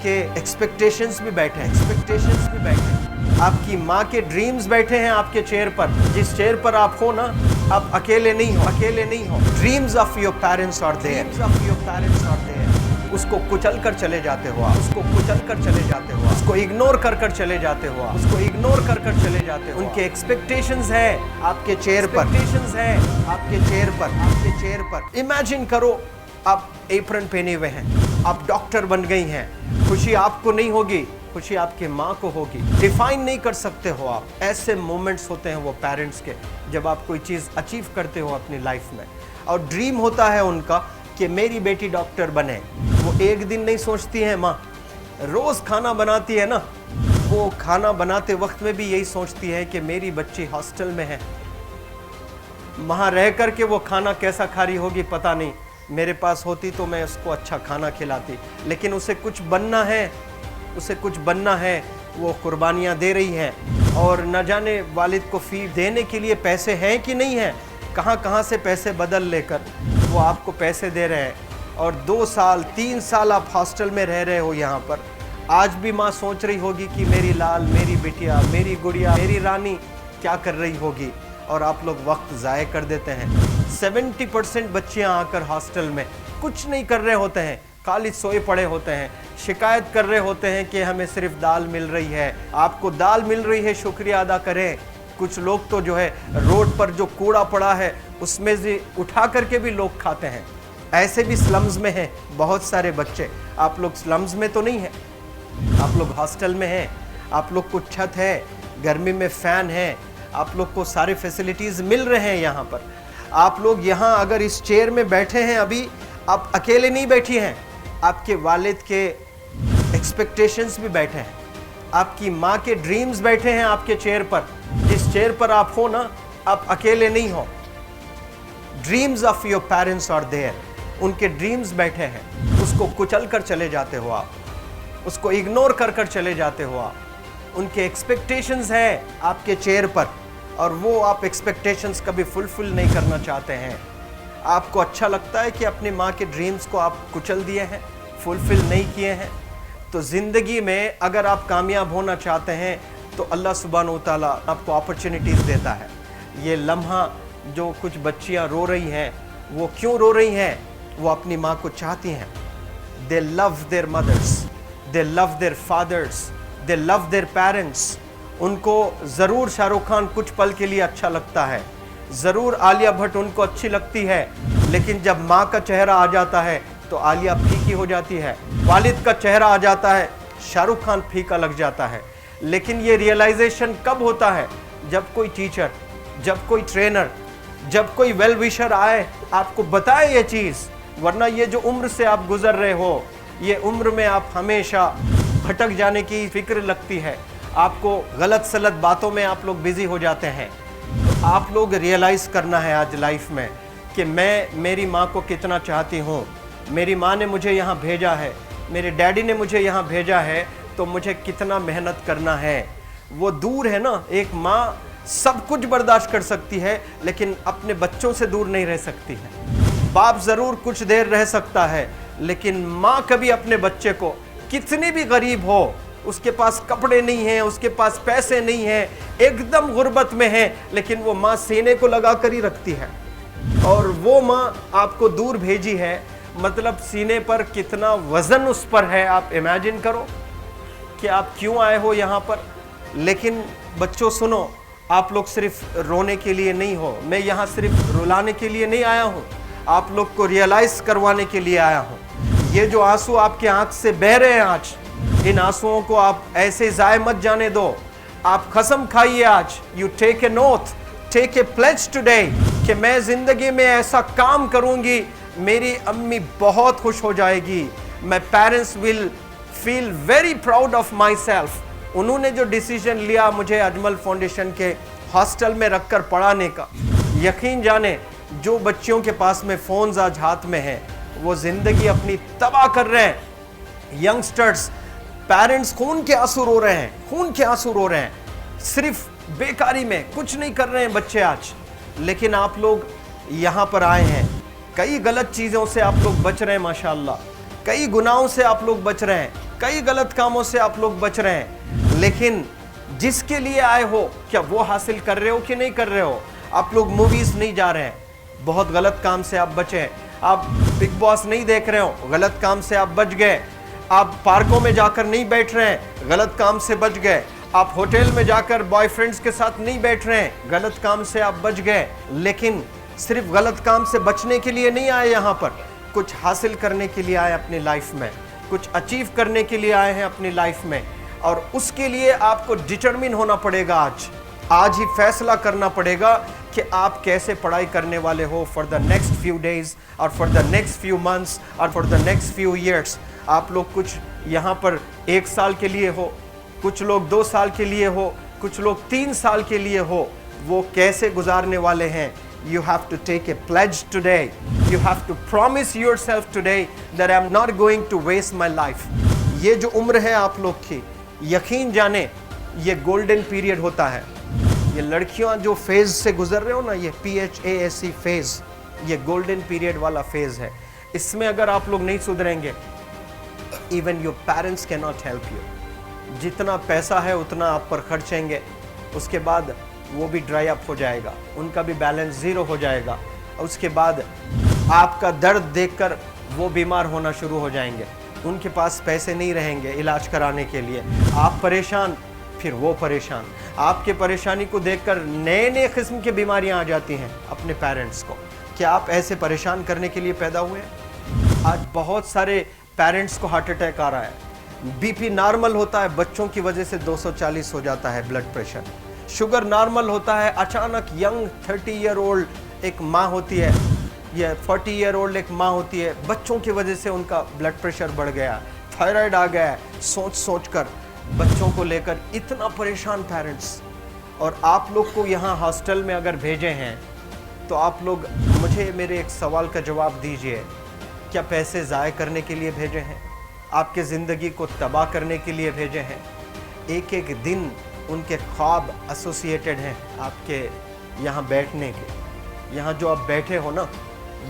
के एक्सपेक्टेशंस भी बैठे हैं, आपकी माँ के ड्रीम्स बैठे हैं आपके चेयर पर। जिस चेयर पर आप हो ना, आप अकेले नहीं हो। Dreams of your parents are there. उसको कुचल कर चले जाते हो आप, उसको इग्नोर कर चले जाते हो उनके एक्सपेक्टेशंस है आपके चेयर पर। इमेजिन करो, आप एप्रन पहने हुए हैं, आप डॉक्टर बन गई हैं। खुशी आपको नहीं होगी, खुशी आपके माँ को होगी। डिफाइन नहीं कर सकते हो आप। ऐसे मोमेंट्स होते हैं वो पेरेंट्स के, जब आप कोई चीज़ अचीव करते हो अपनी लाइफ में, और ड्रीम होता है उनका कि मेरी बेटी डॉक्टर बने। वो एक दिन नहीं सोचती है माँ, रोज़ खाना बनाती है ना, वो खाना बनाते वक्त में भी यही सोचती है कि मेरी बच्ची हॉस्टल में है, वहाँ रह कर के वो खाना कैसा खा रही होगी पता नहीं। मेरे पास होती तो मैं उसको अच्छा खाना खिलाती, लेकिन उसे कुछ बनना है, वो कुर्बानियाँ दे रही है। और न जाने वालिद को फ़ी देने के लिए पैसे हैं कि नहीं हैं, कहाँ से पैसे बदल लेकर वो आपको पैसे दे रहे हैं। और 2 साल 3 साल आप हॉस्टल में रह रहे हो यहाँ पर। आज भी माँ सोच रही होगी कि मेरी लाल, मेरी बिटिया, मेरी गुड़िया, मेरी रानी क्या कर रही होगी, और आप लोग वक्त ज़ाय कर देते हैं। 70% बच्चियाँ आकर हॉस्टल में कुछ नहीं कर रहे होते हैं, खाली सोए पड़े होते हैं, शिकायत कर रहे होते हैं कि हमें सिर्फ दाल मिल रही है। आपको दाल मिल रही है, शुक्रिया अदा करें। कुछ लोग तो जो है रोड पर जो कूड़ा पड़ा है उसमें से उठा करके भी लोग खाते हैं। ऐसे भी स्लम्स में हैं बहुत सारे बच्चे। आप लोग स्लम्स में तो नहीं हैं, आप लोग हॉस्टल में हैं, आप लोग को छत है, गर्मी में फ़ैन है, आप लोग को सारे फैसिलिटीज़ मिल रहे हैं यहाँ पर। आप लोग यहाँ अगर इस चेयर में बैठे हैं अभी, आप अकेले नहीं बैठी हैं, आपके वालिद के एक्सपेक्टेशंस भी बैठे हैं, आपकी माँ के ड्रीम्स बैठे हैं आपके चेयर पर। जिस चेयर पर आप हो ना, आप अकेले नहीं हो। Dreams of your parents are there. उनके ड्रीम्स बैठे हैं, उसको कुचल कर चले जाते हो आप, उसको इग्नोर कर चले जाते हो आप। उनके एक्सपेक्टेशंस है आपके चेयर पर, और वो आप एक्सपेक्टेशंस कभी फुलफिल नहीं करना चाहते हैं। आपको अच्छा लगता है कि अपनी माँ के ड्रीम्स को आप कुचल दिए हैं, फुलफिल नहीं किए हैं। तो ज़िंदगी में अगर आप कामयाब होना चाहते हैं तो अल्लाह सुब्हानहू तआला आपको अपॉर्चुनिटीज़ देता है। ये लम्हा जो कुछ बच्चियाँ रो रही हैं, वो क्यों रो रही हैं? वो अपनी माँ को चाहती हैं। They love their mothers, they love their fathers, they love their parents. उनको ज़रूर शाहरुख खान कुछ पल के लिए अच्छा लगता है, ज़रूर आलिया भट्ट उनको अच्छी लगती है, लेकिन जब माँ का चेहरा आ जाता है तो आलिया फीकी हो जाती है। वालिद का चेहरा आ जाता है, शाहरुख खान फीका लग जाता है। लेकिन ये रियलाइजेशन कब होता है? जब कोई टीचर, जब कोई ट्रेनर, जब कोई वेल विशर आए, आपको बताए ये चीज़। वरना ये जो उम्र से आप गुजर रहे हो, ये उम्र में आप हमेशा भटक जाने की फिक्र लगती है, आपको गलत सलत बातों में आप लोग बिजी हो जाते हैं। तो आप लोग रियलाइज़ करना है आज लाइफ में कि मैं मेरी माँ को कितना चाहती हूँ। मेरी माँ ने मुझे यहाँ भेजा है, मेरे डैडी ने मुझे यहाँ भेजा है, तो मुझे कितना मेहनत करना है। वो दूर है ना, एक माँ सब कुछ बर्दाश्त कर सकती है, लेकिन अपने बच्चों से दूर नहीं रह सकती है। बाप ज़रूर कुछ देर रह सकता है, लेकिन माँ कभी अपने बच्चे को, कितनी भी गरीब हो, उसके पास कपड़े नहीं हैं, उसके पास पैसे नहीं हैं, एकदम गुर्बत में है, लेकिन वो माँ सीने को लगा कर ही रखती है। और वो माँ आपको दूर भेजी है, मतलब सीने पर कितना वज़न उस पर है। आप इमेजिन करो कि आप क्यों आए हो यहाँ पर। लेकिन बच्चों सुनो, आप लोग सिर्फ रोने के लिए नहीं हो, मैं यहाँ सिर्फ रुलाने के लिए नहीं आया हूँ, आप लोग को रियलाइज़ करवाने के लिए आया हूँ। ये जो आंसू आपके आँख से बह रहे हैं आज, इन आंसुओं को आप ऐसे ज़ाय मत जाने दो। आप कसम खाइए आज, you take a note, take a pledge today, कि मैं ज़िंदगी में ऐसा काम करूँगी, मेरी अम्मी बहुत खुश हो जाएगी। My parents will feel very proud of my self. उन्होंने जो डिसीजन लिया मुझे अजमल फाउंडेशन के हॉस्टल में रखकर पढ़ाने का, यकीन जाने जो बच्चियों के पास में फ़ोन्स आज हाथ में हैं, वो ज़िंदगी अपनी तबाह कर रहे हैं। यंगस्टर्स, पेरेंट्स खून के आंसू रो रहे हैं, खून के आंसू रो रहे हैं, सिर्फ बेकारी में कुछ नहीं कर रहे हैं बच्चे आज। लेकिन आप लोग यहाँ पर आए हैं, कई गलत चीज़ों से आप लोग बच रहे हैं माशाल्लाह, कई गुनाहों से आप लोग बच रहे हैं, कई गलत कामों से आप लोग बच रहे हैं, लेकिन जिसके लिए आए हो क्या वो हासिल कर रहे हो कि नहीं कर रहे हो? आप लोग मूवीज नहीं जा रहे हैं, बहुत गलत काम से आप बचे हैं। आप बिग बॉस नहीं देख रहे हो, गलत काम से आप बच गए। आप पार्कों में जाकर नहीं बैठ रहे हैं, गलत काम से बच गए। आप होटल में जाकर बॉयफ्रेंड्स के साथ नहीं बैठ रहे हैं, गलत काम से आप बच गए। लेकिन सिर्फ गलत काम से बचने के लिए नहीं आए, यहाँ पर कुछ हासिल करने के लिए आए अपनी लाइफ में, कुछ अचीव करने के लिए आए हैं अपनी लाइफ में। और उसके लिए आपको डिटरमिन होना पड़ेगा। आज ही फैसला करना पड़ेगा कि आप कैसे पढ़ाई करने वाले हो for the next few days और for the next few months और for the next few years. आप लोग कुछ यहाँ पर 1 साल के लिए हो, कुछ लोग 2 साल के लिए हो, कुछ लोग 3 साल के लिए हो। वो कैसे गुजारने वाले हैं? You have to take a pledge today. You have to promise yourself today that I'm not going to waste my life. ये जो उम्र है आप लोग की, यकीन जाने ये गोल्डन पीरियड होता है। ये लड़कियां जो फेज से गुजर रहे हो ना, ये PHASE फेज, ये गोल्डन पीरियड वाला फेज है। इसमें अगर आप लोग नहीं सुधरेंगे, even your parents can not help you. जितना पैसा है उतना आप पर खर्चेंगे, उसके बाद वो भी ड्राई अप हो जाएगा, उनका भी बैलेंस ज़ीरो हो जाएगा। उसके बाद आपका दर्द देखकर वो बीमार होना शुरू हो जाएंगे, उनके पास पैसे नहीं रहेंगे इलाज कराने के लिए। आप परेशान, फिर वो परेशान। आपके परेशानी को देखकर नए नए किस्म की बीमारियां आ जाती हैं अपने पेरेंट्स को। क्या आप ऐसे परेशान करने के लिए पैदा हुए हैं? आज बहुत सारे पेरेंट्स को हार्ट अटैक आ रहा है। BP नॉर्मल होता है, बच्चों की वजह से 240 हो जाता है ब्लड प्रेशर। शुगर नॉर्मल होता है, अचानक यंग 30 ईयर ओल्ड एक माँ होती है या 40 ईयर ओल्ड एक माँ होती है, बच्चों की वजह से उनका ब्लड प्रेशर बढ़ गया, थायराइड आ गया है। सोच कर बच्चों को लेकर इतना परेशान पेरेंट्स। और आप लोग को यहाँ हॉस्टल में अगर भेजे हैं तो आप लोग मुझे मेरे एक सवाल का जवाब दीजिए, क्या पैसे ज़ाय करने के लिए भेजे हैं? आपके ज़िंदगी को तबाह करने के लिए भेजे हैं? एक एक दिन उनके ख्वाब एसोसिएटेड हैं आपके यहाँ बैठने के। यहाँ जो आप बैठे हो ना,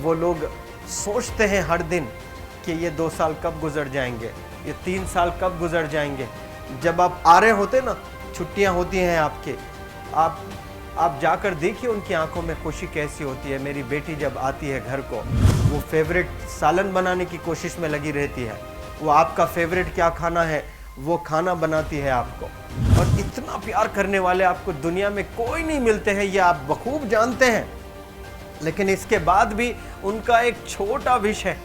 वो लोग सोचते हैं हर दिन कि ये 2 साल कब गुजर जाएंगे, ये 3 साल कब गुजर जाएंगे। जब आप आ रहे होते ना, छुट्टियाँ होती हैं आपके, आप जाकर देखिए उनकी आंखों में खुशी कैसी होती है। मेरी बेटी जब आती है घर को, वो फेवरेट सालन बनाने की कोशिश में लगी रहती है। वो आपका फेवरेट क्या खाना है वो खाना बनाती है आपको। और इतना प्यार करने वाले आपको दुनिया में कोई नहीं मिलते हैं, ये आप बखूब जानते हैं। लेकिन इसके बाद भी उनका एक छोटा विश है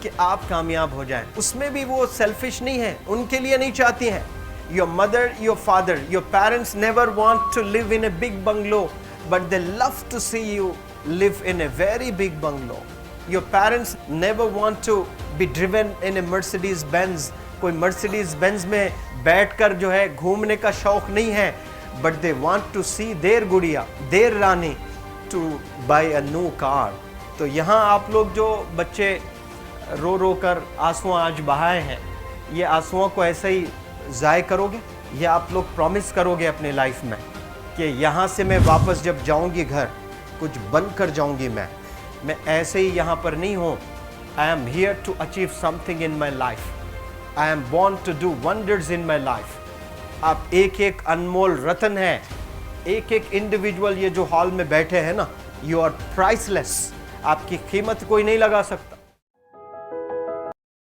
कि आप कामयाब हो जाएं। उसमें भी वो सेल्फिश नहीं है, उनके लिए नहीं चाहती हैं। Your mother, your father, your parents never want to live in a big bungalow, but they love to see you live in a very big bungalow. Your parents never want to be driven in a Mercedes Benz. कोई Mercedes Benz में बैठकर जो है घूमने का शौक नहीं है, but they want to see their गुड़िया, their Rani to buy a new car. तो यहाँ आप लोग जो बच्चे रो कर आंसू आज बहाए हैं, ये आंसुओं को ऐसे ही ज़ाय करोगे? ये आप लोग प्रॉमिस करोगे अपने लाइफ में कि यहाँ से मैं वापस जब जाऊँगी घर, कुछ बन कर जाऊँगी। मैं ऐसे ही यहाँ पर नहीं हूँ। I am here to achieve something in my life. I am born to do wonders in my life. आप एक एक अनमोल रत्न है, एक एक इंडिविजुअल ये जो हॉल में बैठे हैं ना, यू आर प्राइसलेस। आपकी कीमत कोई नहीं लगा सकता।